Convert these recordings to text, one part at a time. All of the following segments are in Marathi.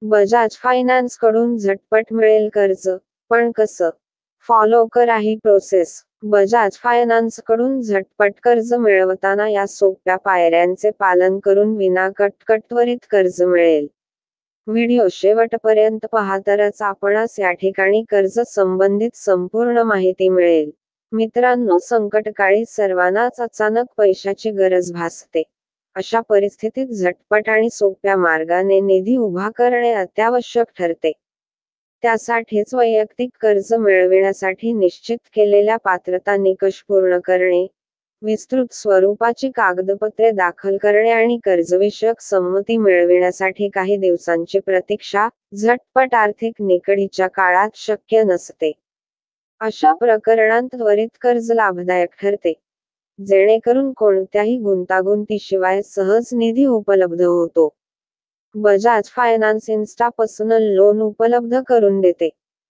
बजाज फायनान्स कडून झटपट मिळेल कर्ज, पण कसं? फॉलो करा ही प्रोसेस. बजाज फायनान्स कडून झटपट कर्ज मिळवताना या सोप्या पायऱ्यांचे पालन करून विनाकट त्वरित कर्ज मिळेल. व्हिडिओ शेवटपर्यंत पहा तरच आपणास या ठिकाणी कर्ज संबंधित संपूर्ण माहिती मिळेल. मित्रांनो, संकटकाळी सर्वांनाच अचानक पैशाची गरज भासते. अशा परिस्थितीत झटपट आणि सोप्या मार्गाने निधी उभा करणे अत्यावश्यक ठरते. त्यासाठीच वैयक्तिक कर्ज मिळविण्यासाठी निश्चित केलेल्या पात्रता निकष पूर्ण करणे, विस्तृत स्वरूपाची कागदपत्रे दाखल करणे आणि कर्जविषयक संमती मिळविण्यासाठी काही दिवसांची प्रतीक्षा, झटपट आर्थिक निकडीच्या काळात शक्य नसते. अशा प्रकरणात त्वरित कर्ज लाभदायक ठरते, जेणेकरून कोणत्याही गुंतागुंतीशिवाय सहज निधी उपलब्ध होतो. Bajaj finance Insta personal loan उपलब्ध करून देते.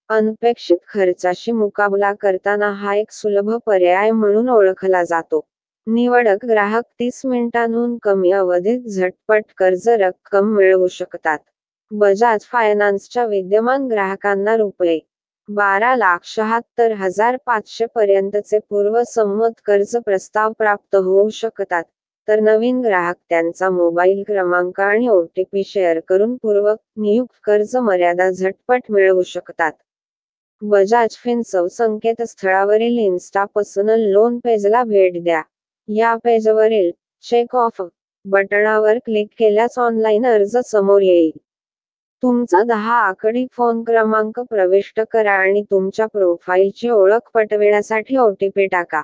अनपेक्षित खर्चाशी मुकाबला करताना हा एक सुलभ पर्याय म्हणून ओळखला जातो. निवडक ग्राहक 30 मिनिटांहून कमी अवधीत झटपट कर्ज रक्कम मिळवू शकतात. बजाज फायनान्सच्या विद्यमान ग्राहकांना ₹12,76,500 पर्यंतचे पूर्वसंमत कर्ज प्रस्ताव प्राप्त होऊ शकतात, तर नवीन ग्राहक त्यांचा मोबाईल क्रमांक आणि OTP शेअर करून पूर्व नियुक्त कर्ज मर्यादा झटपट मिळवू शकतात. बजाज फिन्सर्व संकेतस्थळावरील इन्स्टा पर्सनल लोन पेजला भेट द्या. या पेजवरील चेक ऑफ बटणावर क्लिक केल्यास ऑनलाईन अर्ज समोर येईल. तुमचा 10 आकडी फोन क्रमांक प्रविष्ट करा आणि तुमच्या प्रोफाइलची ओळख पटविण्यासाठी OTP टाका.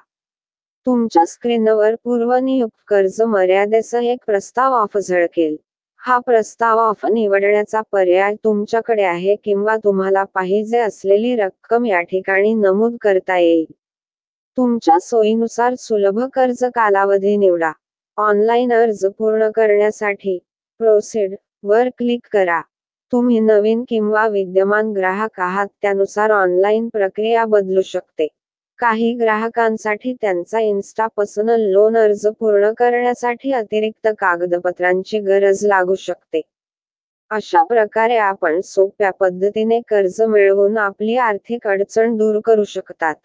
तुमच्या स्क्रीनवर पूर्वनियुक्त कर्ज मर्यादेसह एक प्रस्ताव ऑफ झळकेल. हा प्रस्ताव ऑफ निवडण्याचा पर्याय तुमच्याकडे आहे किंवा तुम्हाला पाहिजे असलेली रक्कम या ठिकाणी नमूद करता येईल. तुमच्या सोयीनुसार सुलभ कर्ज कालावधी निवडा. ऑनलाईन अर्ज पूर्ण करण्यासाठी प्रोसीड वर क्लिक करा. तुम्ही नवीन किंवा विद्यमान ग्राहक आहात त्यानुसार ऑनलाईन प्रक्रिया बदलू शकते. काही ग्राहकांसाठी त्यांचा इन्स्टा पर्सनल लोन अर्ज पूर्ण करण्यासाठी अतिरिक्त कागदपत्रांची गरज लागू शकते. अशा प्रकारे आपण सोप्या पद्धतीने कर्ज मिळवून आपली आर्थिक अडचण दूर करू शकतात.